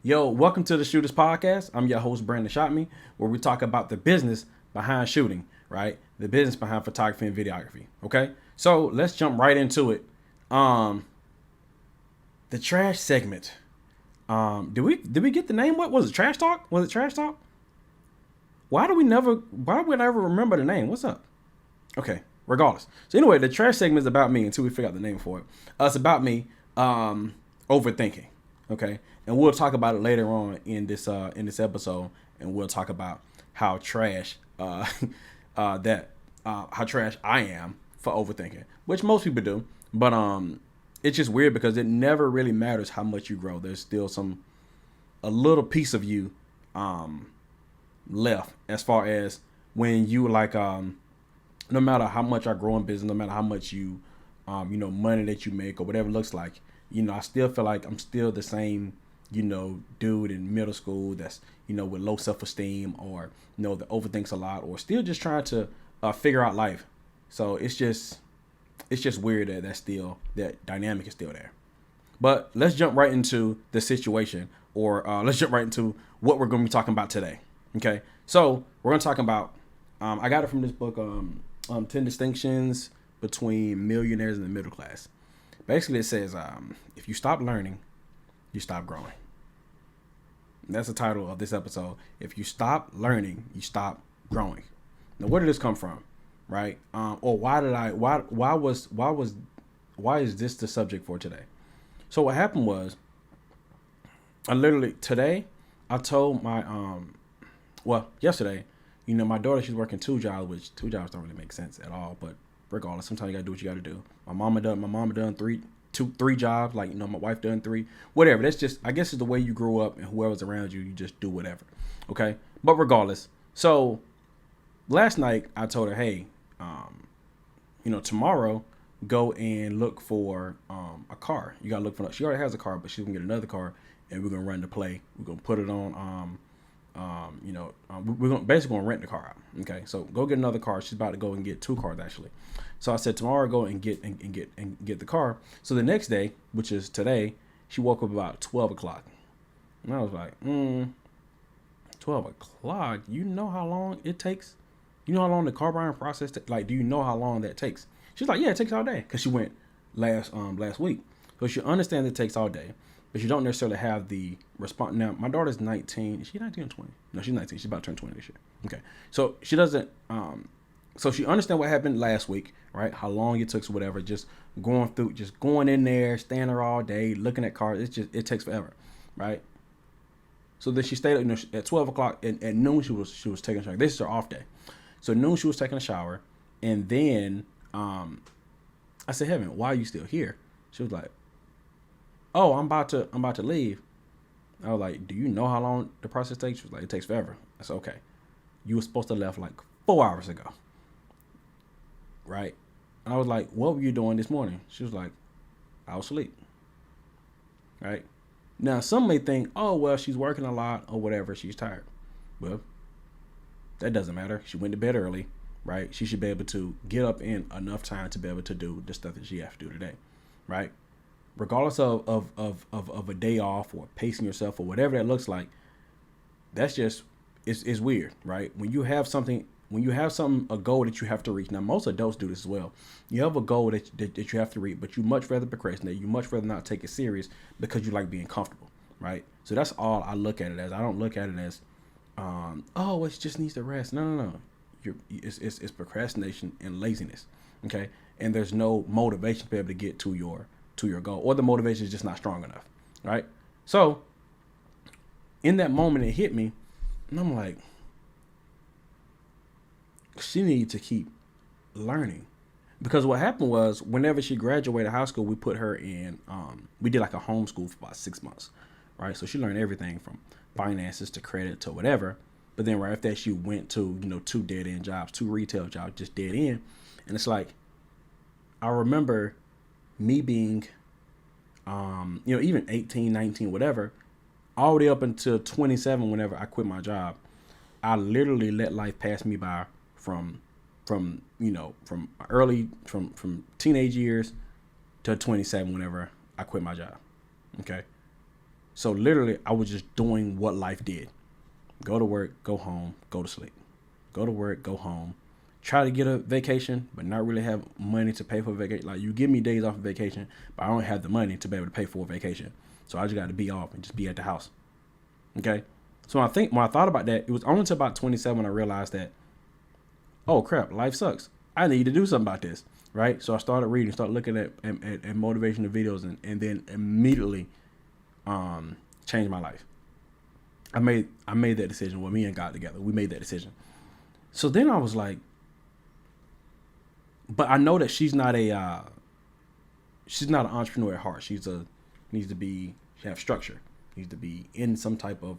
Yo, welcome to the Shooters Podcast. I'm your host, Brandon Shot Me, where we talk about the business behind shooting, right? The business behind photography and videography. Okay, so let's jump right into it. The trash segment. Did we get the name? What was it? Trash Talk? Was it Trash Talk? Why do we never remember the name? What's up? Okay, regardless. So anyway, the trash segment is about me until we figure out the name for it. It's about me overthinking. Okay, and we'll talk about it later on in this episode, and we'll talk about how trash how trash I am for overthinking, which most people do. But it's just weird because it never really matters how much you grow. There's still a little piece of you left, as far as when you no matter how much I grow in business, no matter how much you money that you make or whatever it looks like, I still feel like I'm still the same, dude in middle school that's, with low self-esteem, or, that overthinks a lot, or still just trying to figure out life. So it's just weird that dynamic is still there. But let's jump right into the situation, or let's jump right into what we're going to be talking about today. Okay. So we're going to talk about, I got it from this book, 10 Distinctions Between Millionaires and the Middle Class. Basically, it says, if you stop learning, you stop growing. And that's the title of this episode. If you stop learning, you stop growing. Now, where did this come from, right? Or why is this the subject for today? So what happened was, I told yesterday, my daughter, she's working 2 jobs, which 2 jobs don't really make sense at all, but regardless, sometimes you gotta do what you gotta do. My mama done three jobs, my wife done 3, whatever. That's just, I guess, it's the way you grew up, and whoever's around you, you just do whatever. Okay. But regardless, so last night I told her, hey, tomorrow go and look for a car. You gotta look for, she already has a car, but she's gonna get another car, and we're gonna run the play. We're gonna put it on we're basically gonna rent the car out. Okay, so go get another car. She's about to go and get 2 cars actually. So I said tomorrow go and get the car. So the next day, which is today, she woke up about 12 o'clock, and I was like, 12 o'clock. You know how long it takes? You know how long the car buying process? Do you know how long that takes? She's like, yeah, it takes all day, because she went last week. So she understands it takes all day, but you don't necessarily have the response. Now, my daughter's 19. Is she 19 or 20? No, she's 19. She's about to turn 20 this year. Okay. So she doesn't, so she understands what happened last week, right? How long it took, whatever, just going in there, standing there all day, looking at cars. It takes forever, right? So then she stayed at 12 o'clock, and at noon she was taking a shower. This is her off day. So noon she was taking a shower, and then I said, Heaven, why are you still here? She was like, oh, I'm about to leave. I was like, do you know how long the process takes? She was like, it takes forever. I said, okay. You were supposed to have left 4 hours ago. Right? And I was like, what were you doing this morning? She was like, I was asleep. Right? Now, some may think, oh, well, she's working a lot or whatever. She's tired. Well, that doesn't matter. She went to bed early, right? She should be able to get up in enough time to be able to do the stuff that she has to do today, right? Regardless of a day off or pacing yourself or whatever that looks like, that's just, it's weird, right? When you have a goal that you have to reach. Now, most adults do this as well. You have a goal that you have to reach, but you much rather procrastinate. You much rather not take it serious because you like being comfortable, right? So that's all I look at it as. I don't look at it as, oh, it just needs to rest. No. It's procrastination and laziness, okay? And there's no motivation to be able to get to your goal, or the motivation is just not strong enough, right? So in that moment, it hit me, and I'm like, she needs to keep learning, because what happened was, whenever she graduated high school, we put her in, we did a homeschool for about 6 months, right? So she learned everything from finances to credit to whatever. But then right after that, she went to 2 dead end jobs, 2 retail jobs, just dead end. And it's like, I remember me being, even 18, 19, whatever, all the way up until 27, whenever I quit my job. I literally let life pass me by from teenage years to 27, whenever I quit my job. Okay. So literally, I was just doing what life did: go to work, go home, go to sleep, go to work, go home. Try to get a vacation, but not really have money to pay for a vacation. Like, you give me days off of vacation, but I don't have the money to be able to pay for a vacation. So I just got to be off and just be at the house. Okay. So when I thought about that, it was only until about 27 I realized that, oh crap, life sucks. I need to do something about this. Right. So I started reading, started looking at motivational videos, and then immediately changed my life. I made that decision when me and God together. We made that decision. So then I was like, but I know that she's not an entrepreneur at heart. She have structure. Needs to be in some type of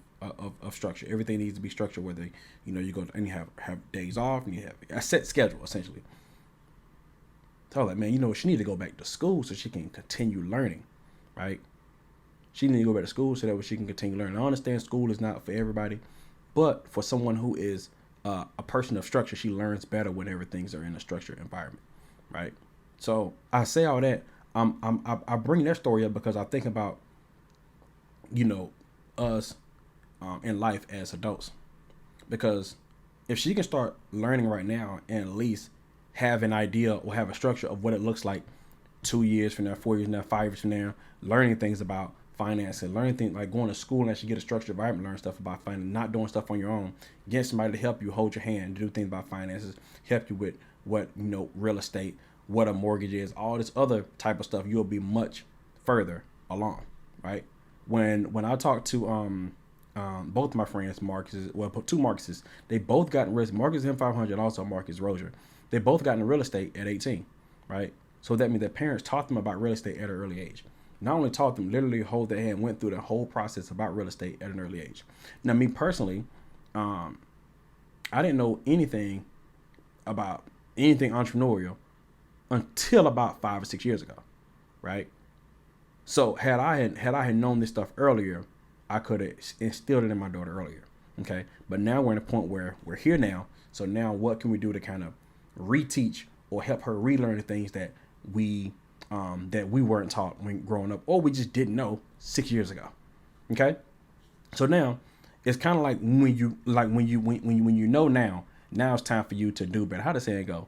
structure. Everything needs to be structured, whether you go and you have days off and you have a set schedule essentially. So I was like, man, she need to go back to school so she can continue learning, right? She need to go back to school so that she can continue learning. I understand school is not for everybody, but for someone who is a person of structure, she learns better whenever things are in a structured environment, right? So I say all that. I bring that story up because I think about, us in life as adults. Because if she can start learning right now and at least have an idea or have a structure of what it looks like 2 years from now, 4 years from now, 5 years from now, learning things about finance and learning things like going to school and actually get a structured environment, learn stuff about finance, not doing stuff on your own, get somebody to help you hold your hand, do things about finances, help you with what, real estate, what a mortgage is, all this other type of stuff, you'll be much further along, right? When I talked to both my friends, two Marcuses, they both got in real estate. Marcus M500 and also Marcus Rozier. They both got in real estate at 18, right? So that means their parents taught them about real estate at an early age. Not only taught them, literally hold their hand, went through the whole process about real estate at an early age. Now, me personally, I didn't know anything about anything entrepreneurial until about 5 or 6 years ago, right? So had I known this stuff earlier, I could have instilled it in my daughter earlier. Okay, but now we're in a point where we're here now. So now, what can we do to kind of reteach or help her relearn the things that we weren't taught when growing up, or we just didn't know 6 years ago? Okay, so now it's kind of like when you know now it's time for you to do better. How does saying go?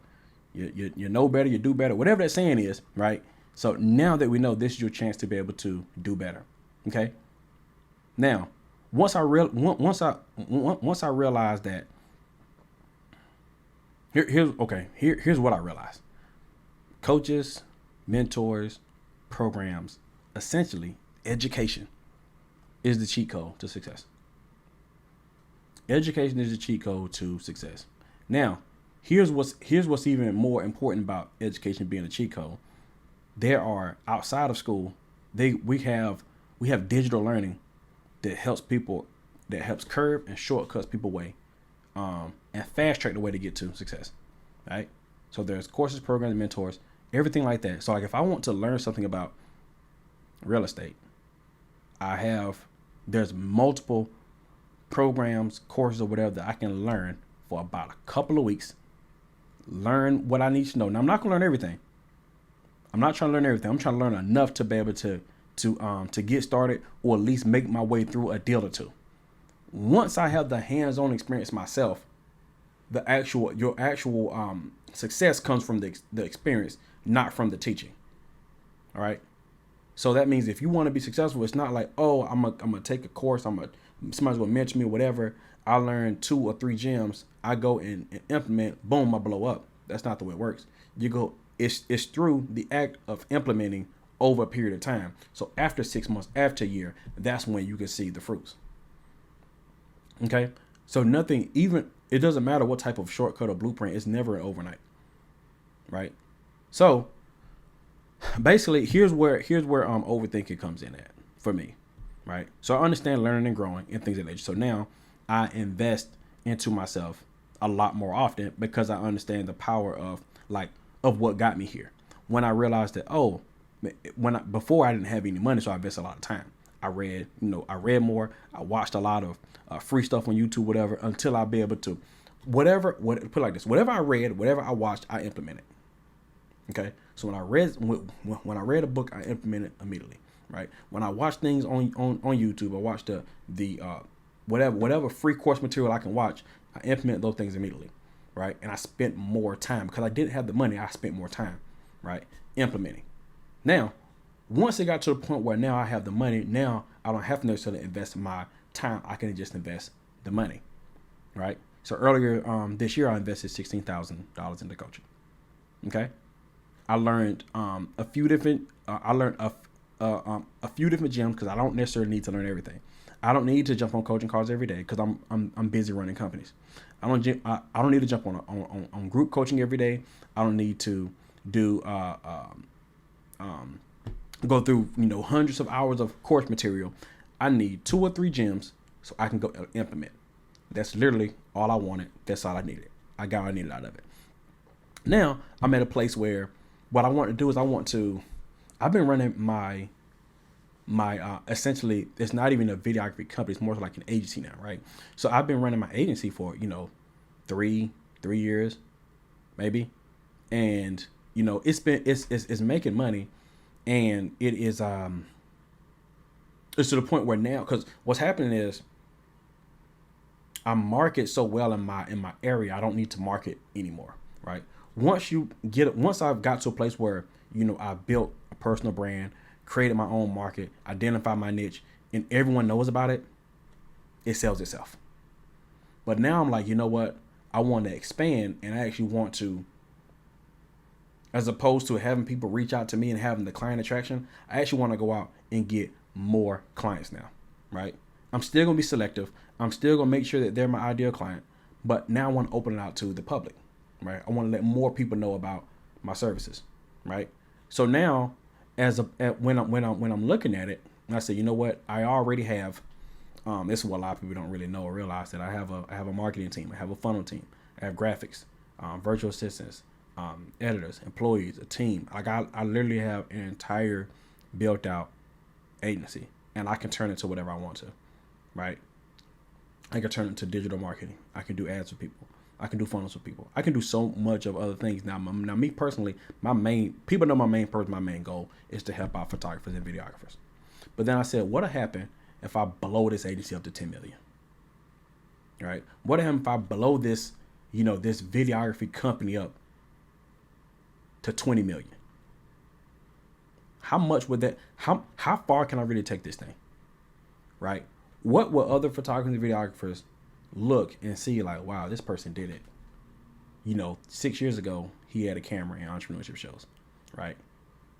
You know better, you do better, whatever that saying is, right? So now that we know, this is your chance to be able to do better. Okay. Now, once I realized that, here's what I realized. Coaches, mentors, programs, essentially education is the cheat code to success. Education is the cheat code to success. Now, here's what's even more important about education being a cheat code. There are, outside of school, we have digital learning that helps curve and shortcuts people way, and fast track the way to get to success, right? So there's courses, programs, mentors, everything like that. So like if I want to learn something about real estate, there's multiple programs, courses, or whatever that I can learn for about a couple of weeks, learn what I need to know. Now, I'm not gonna learn everything. I'm not trying to learn everything. I'm trying to learn enough to be able to get started, or at least make my way through a deal or two. Once I have the hands-on experience myself, your actual success comes from the experience, not from the teaching. All right. So that means if you want to be successful, it's not like, oh, I'm gonna take a course, somebody's gonna mentor me or whatever. I learn 2 or 3 gems. I go and implement. Boom, I blow up. That's not the way it works. It's through the act of implementing over a period of time. So after 6 months, after a year, that's when you can see the fruits. Okay. So it doesn't matter what type of shortcut or blueprint, it's never an overnight. Right. So basically here's where overthinking comes in at for me. Right. So I understand learning and growing and things like that. So now I invest into myself a lot more often because I understand the power of what got me here. When I realized that, before I didn't have any money, so I invested a lot of time. I read more. I watched a lot of free stuff on YouTube, whatever, until I be able to, put it like this: whatever I read, whatever I watched, I implemented. Okay, so when I read a book, I implemented immediately. right? When I watch things on YouTube, I watch the whatever free course material I can watch, I implement those things immediately, right? And I spent more time because I didn't have the money. I spent more time, right, implementing. Now, once it got to the point where now I have the money, now I don't have to necessarily invest my time. I can just invest the money, right? So earlier this year, I invested $16,000 into coaching. Okay, I learned a few different. I learned a few different gems because I don't necessarily need to learn everything. I don't need to jump on coaching calls every day because I'm busy running companies. I don't need to jump on group coaching every day. I don't need to do go through hundreds of hours of course material. I need 2 or 3 gems so I can go implement. That's literally all I wanted. That's all I needed. I got what I needed out of it. Now I'm at a place where what I want to do is I've been running my essentially, it's not even a videography company. It's more like an agency now, right? So I've been running my agency for, 3 years, maybe. And, it's making money, and it is, it's to the point where now, cause what's happening is I market so well in my area. I don't need to market anymore, right? Once I've got to a place where, I built a personal brand, created my own market, identified my niche, and everyone knows about it, it sells itself. But now I'm like, you know what? I want to expand, and I actually want to, as opposed to having people reach out to me and having the client attraction, I actually want to go out and get more clients now, right? I'm still going to be selective. I'm still going to make sure that they're my ideal client, but now I want to open it out to the public, right? I want to let more people know about my services, right? So now, when I'm looking at it, I say, you know what? I already have. This is what a lot of people don't really know or realize, that I have a marketing team. I have a funnel team. I have graphics, virtual assistants, editors, employees, a team. Like I literally have an entire built out agency, and I can turn it to whatever I want to, right? I can turn it to digital marketing. I can do ads for people. I can do funnels for people. I can do so much of other things. Now me personally, my main goal is to help out photographers and videographers. But then I said, what'll happen if I blow this agency up to 10 million? Right? What happens if I blow this, this videography company up to 20 million? How much would that, how far can I really take this thing? Right? What will other photographers and videographers look and see like, wow, this person did it. 6 years ago, he had a camera in entrepreneurship shows, right?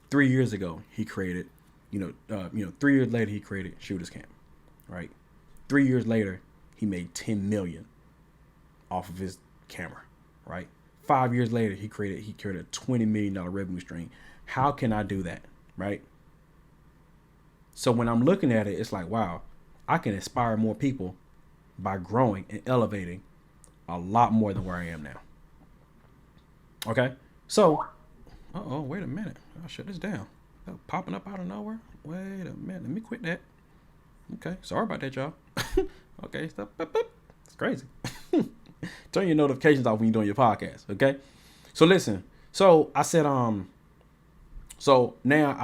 3 years ago, he created, 3 years later, he created Shooter's Camp, right? 3 years later, he made 10 million off of his camera, right? 5 years later, he created a $20 million revenue stream. How can I do that, right? So when I'm looking at it, it's like, wow, I can inspire more people by growing and elevating a lot more than where I am now. Okay, so, wait a minute. I'll shut this down. Popping up out of nowhere. Wait a minute. Let me quit that. Okay, sorry about that, y'all. Okay, stop. It's crazy. Turn your notifications off when you're doing your podcast. Okay, so listen. So I said, so now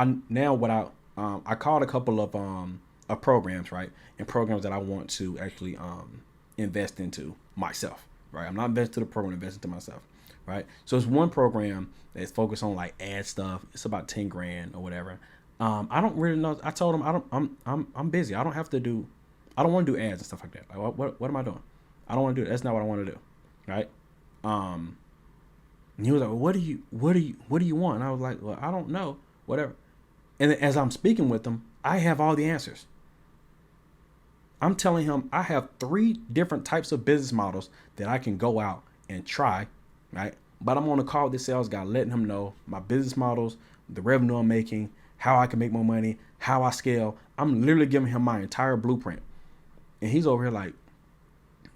I called a couple of programs, right? And programs that I want to actually invest into myself, right? I'm not investing to the program, I'm investing to myself, right? So it's one program that's focused on like ad stuff. It's about 10 grand or whatever. I don't really know. I told him I'm busy. I don't want to do ads and stuff like that. Like what am I doing? I don't want to do it. That's not what I want to do, right? And he was like, well, what do you want? And I was like, well, I don't know, whatever. And then as I'm speaking with him, I have all the answers. I'm telling him I have 3 different types of business models that I can go out and try, right? But I'm on a call with the sales guy, letting him know my business models, the revenue I'm making, how I can make more money, how I scale. I'm literally giving him my entire blueprint. And he's over here like,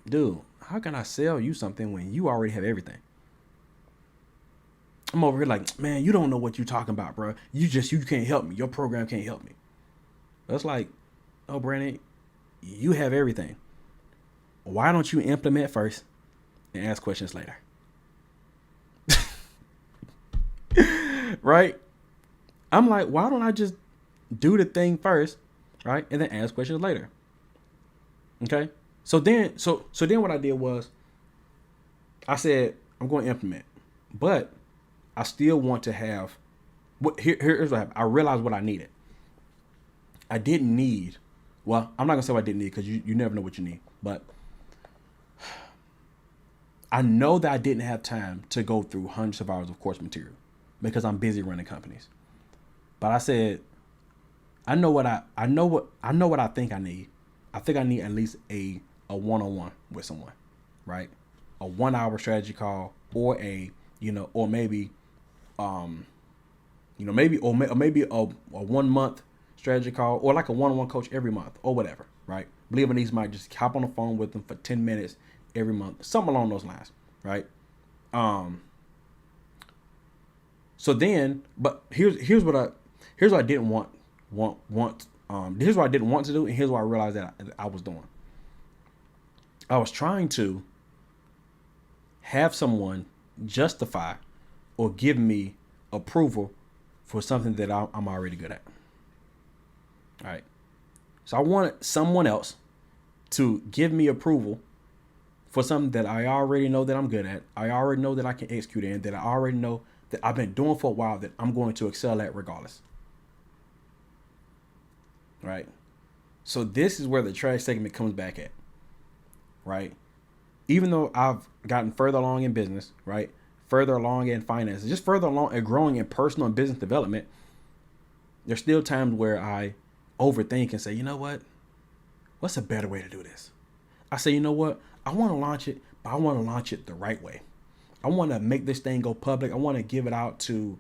dude, how can I sell you something when you already have everything? I'm over here like, man, you don't know what you're talking about, bro. You can't help me. Your program can't help me. That's like, oh, Brandon, you have everything. Why don't you implement first and ask questions later? Right? I'm like, why don't I just Do the thing first, right? And then ask questions later. Okay? So then what I did was I said, I'm going to implement. But I still want to have here's what happened. I realized what I needed. I didn't need, well, I'm not gonna say what I didn't need because you never know what you need. But I know that I didn't have time to go through hundreds of hours of course material because I'm busy running companies. But I said, I know what I think I need. I think I need at least a one-on-one with someone, right? A 1 hour strategy call, or or maybe maybe a 1 month strategy call, or like a one-on-one coach every month or whatever, right? Believe in these might just hop on the phone with them for 10 minutes every month, something along those lines, right? Um, so then, but here's what I didn't want here's what I didn't want to do, and here's what I realized that I was doing. I was trying to have someone justify or give me approval for something that I'm already good at. All right. So I wanted someone else to give me approval for something that I already know that I'm good at. I already know that I can execute in, that I already know that I've been doing for a while, that I'm going to excel at regardless. Right. So this is where the trash segment comes back at. Right. Even though I've gotten further along in business, right, further along in finances, just further along and growing in personal and business development, there's still times where I overthink and say, you know what? What's a better way to do this? I say, you know what? I want to launch it, but I want to launch it the right way. I want to make this thing go public. I want to give it out to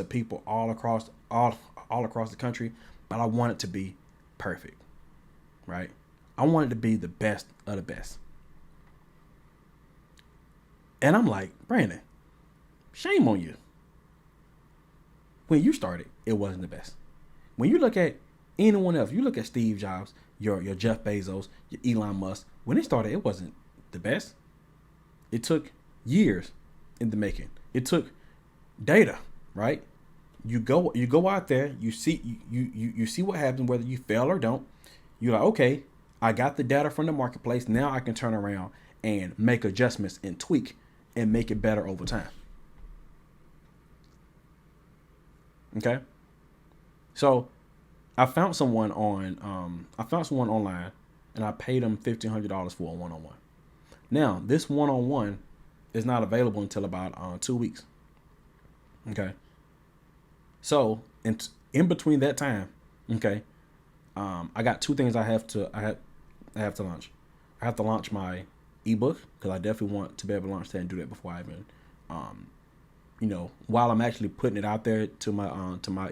people all across the country, but I want it to be perfect, right? I want it to be the best of the best. And I'm like, Brandon, shame on you. When you started, it wasn't the best. When you look at anyone else, you look at Steve Jobs, your Jeff Bezos, your Elon Musk, when they started, it wasn't the best. It took years in the making. It took data, right? You go out there, you see what happens, whether you fail or don't. You're like, okay, I got the data from the marketplace. Now I can turn around and make adjustments and tweak and make it better over time. Okay. So I found someone online, and I paid them $1,500 for a one-on-one. Now this one-on-one is not available until about 2 weeks. Okay. So in between that time, okay, I got two things I have to launch. I have to launch my ebook, because I definitely want to be able to launch that and do that before I even, while I'm actually putting it out there to my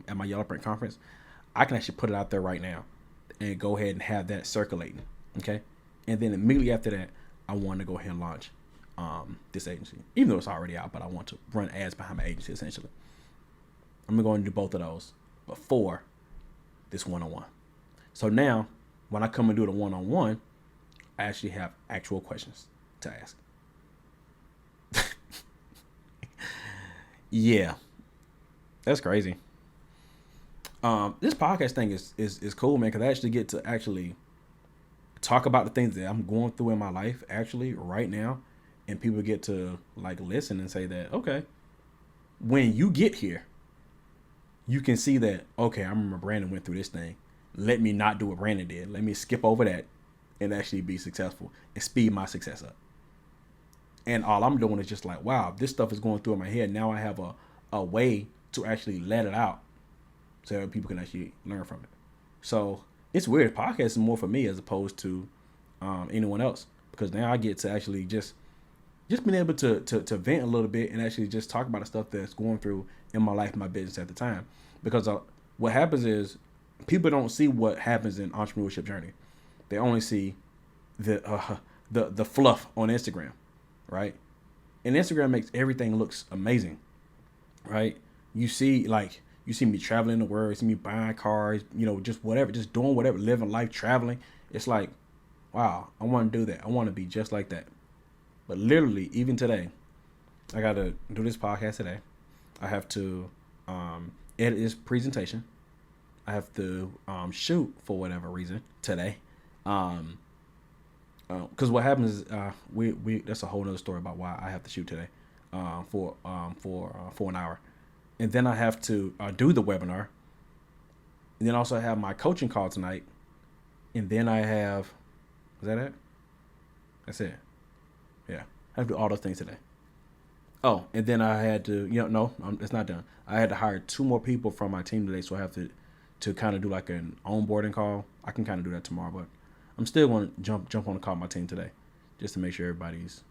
at my Yellow Print conference, I can actually put it out there right now and go ahead and have that circulating. Okay. And then immediately after that, I want to go ahead and launch this agency, even though it's already out, but I want to run ads behind my agency essentially. I'm going to do both of those before this one-on-one. So now when I come and do the one-on-one, I actually have actual questions to ask. Yeah, that's crazy. This podcast thing is cool, man, because I actually get to actually talk about the things that I'm going through in my life actually right now, and people get to like listen and say that, okay, when you get here, you can see that, okay, I remember Brandon went through this thing. Let me not do what Brandon did. Let me skip over that and actually be successful and speed my success up. And all I'm doing is just like, wow, this stuff is going through in my head. Now I have a way to actually let it out so people can actually learn from it. So it's weird. Podcast is more for me as opposed to anyone else, because now I get to actually just being able to vent a little bit and actually just talk about the stuff that's going through in my life, my business at the time. Because what happens is people don't see what happens in entrepreneurship journey. They only see the fluff on Instagram, right? And Instagram makes everything looks amazing, right? You see me traveling the world, you see me buying cars, just whatever, just doing whatever, living life, traveling. It's like, wow, I want to do that. I want to be just like that. But literally, even today, I got to do this podcast today. I have to edit this presentation. I have to shoot for whatever reason today. Because what happens is we that's a whole other story about why I have to shoot today for an hour, and then I have to do the webinar, and then also have my coaching call tonight, and then I have is that it? That's it. Yeah, I have to do all those things today. Oh, and then I had to no, it's not done. I had to hire 2 more people from my team today, so I have to kind of do like an onboarding call. I can kind of do that tomorrow, but I'm still going to jump on the call with my team today, just to make sure everybody's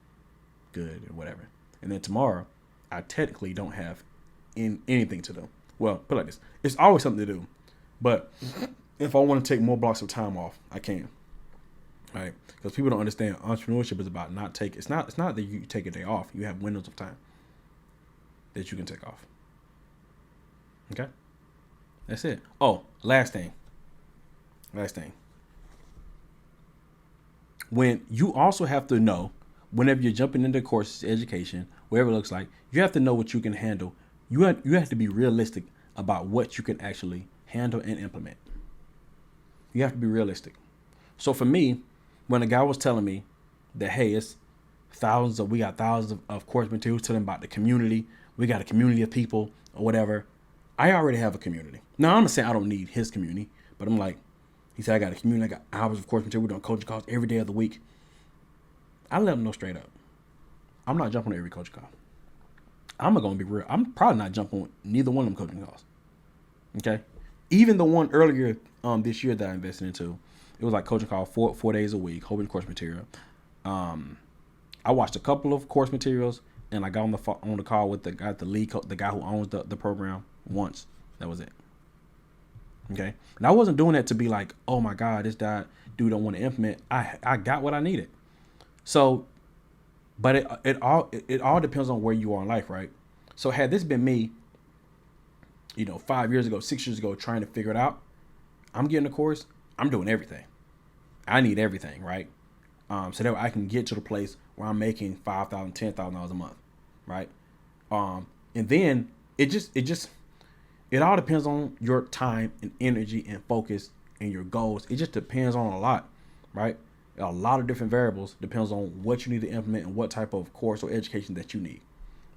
good or whatever. And then tomorrow, I technically don't have anything to do. Well, put it like this: it's always something to do, but if I want to take more blocks of time off, I can. Right? Because people don't understand entrepreneurship is about not take. It's not that you take a day off. You have windows of time that you can take off. Okay, that's it. Oh, last thing. When you also have to know, whenever you're jumping into courses, education, whatever it looks like, you have to know what you can handle. You have to be realistic about what you can actually handle and implement. You have to be realistic. So for me, when a guy was telling me that, hey, we got thousands of course materials, telling about the community, we got a community of people or whatever, I already have a community. Now, I'm not saying I don't need his community, but I'm like, he said, I got a community, I got hours of course material, we're doing coaching calls every day of the week. I let him know straight up, I'm not jumping on every coaching call. I'm going to be real. I'm probably not jumping on neither one of them coaching calls. Okay? Even the one earlier this year that I invested into, it was like coaching call 4 days a week, whole bunch of course material. I watched a couple of course materials, and I got on the call with the guy, the guy who owns the program once. That was it. Okay, and I wasn't doing that to be like, oh my God, this dude don't want to implement. I got what I needed. So, but it all depends on where you are in life, right? So had this been me, 5 years ago, 6 years ago, trying to figure it out, I'm getting a course. I'm doing everything. I need everything, right? So that I can get to the place where I'm making $5,000, $10,000 a month, right? And then it all depends on your time and energy and focus and your goals. It just depends on a lot, right? A lot of different variables. Depends on what you need to implement and what type of course or education that you need.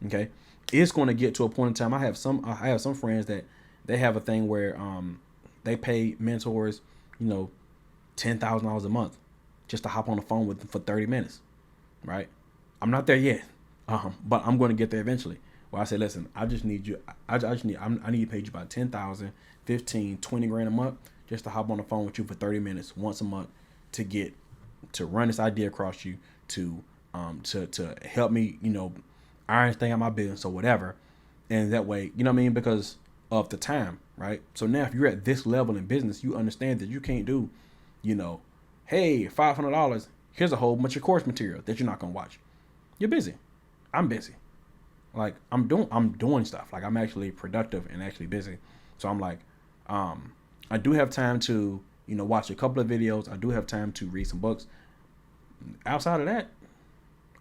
Okay, it's going to get to a point in time. I have some friends that they have a thing where they pay mentors, $10,000 a month just to hop on the phone with them for 30 minutes, right? I'm not there yet, but I'm going to get there eventually. Well, I say, listen, I just need you. I need to pay you about 10,000, 15, 20 grand a month just to hop on the phone with you for 30 minutes once a month to run this idea across you, to help me, iron thing out my business or whatever. And that way, you know what I mean? Because of the time, right? So now if you're at this level in business, you understand that you can't do, hey, $500, here's a whole bunch of course material that you're not going to watch. You're busy. I'm busy. Like I'm doing stuff. Like I'm actually productive and actually busy. So I'm like, I do have time to, watch a couple of videos. I do have time to read some books. Outside of that,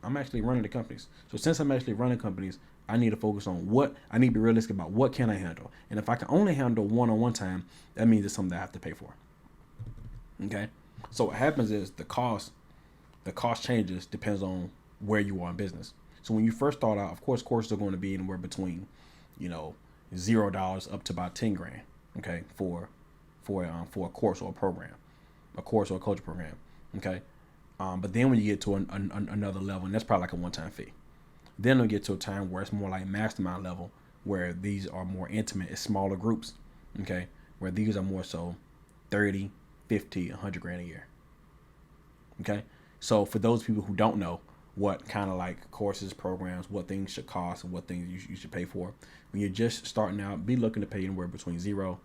I'm actually running the companies. So since I'm actually running companies, I need to focus on I need to be realistic about what can I handle. And if I can only handle one-on-one time, that means it's something that I have to pay for. Okay. So what happens is the cost changes depends on where you are in business. So when you first start out, of course, courses are going to be anywhere between, $0 up to about 10 grand. Okay. For a course or a program, a course or a coaching program. Okay. But then when you get to another level, and that's probably like a one-time fee, then it'll get to a time where it's more like mastermind level, where these are more intimate, it's smaller groups. Okay. Where these are more so 30, 50, 100 grand a year. Okay. So for those people who don't know what kind of like courses, programs, what things should cost and what things you should pay for, when you're just starting out, be looking to pay anywhere between $0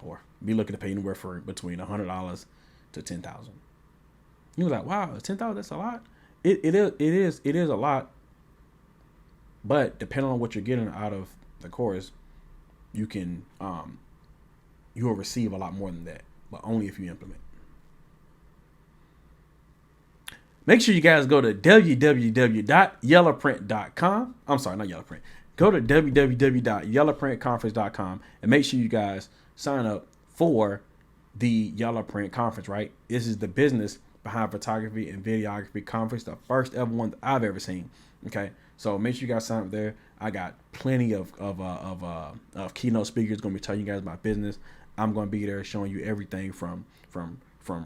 or be looking to pay anywhere for between $100 to $10,000. You're like, wow, $10,000, that's a lot. It is a lot. But depending on what you're getting out of the course, you can you will receive a lot more than that, but only if you implement. Make sure you guys go to www.yellowprint.com. I'm sorry, not Yellowprint. Go to www.yellowprintconference.com and make sure you guys sign up for the Yellow Print Conference, right? This is the business behind photography and videography conference, the first ever one that I've ever seen. Okay, so make sure you guys sign up there. I got plenty of keynote speakers going to be telling you guys about business. I'm going to be there showing you everything from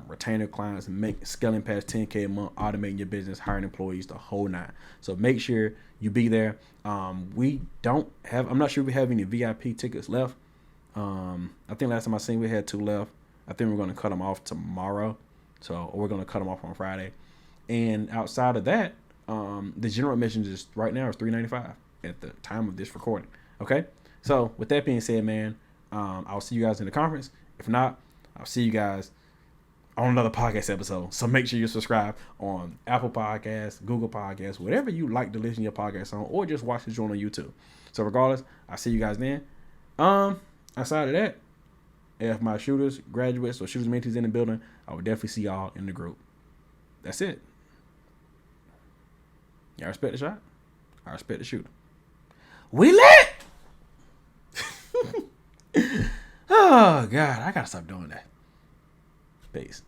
retainer clients and scaling past 10K a month, automating your business, hiring employees, the whole nine. So make sure you be there. I'm not sure if we have any VIP tickets left. I think last time I seen we had 2 left. I think we're going to cut them off tomorrow. Or we're going to cut them off on Friday. And outside of that, the general admission is right now is $395 at the time of this recording. Okay. So with that being said, man, I'll see you guys in the conference. If not, I'll see you guys on another podcast episode. So make sure you subscribe on Apple Podcasts, Google Podcasts, whatever you like to listen to your podcast on, or just watch the joint on YouTube. So regardless, I'll see you guys then. Outside of that, if my shooters, graduates, or shooters mentees in the building, I would definitely see y'all in the group. That's it. Y'all respect the shot? I respect the shooter. We lit! Oh, God. I got to stop doing that. Peace.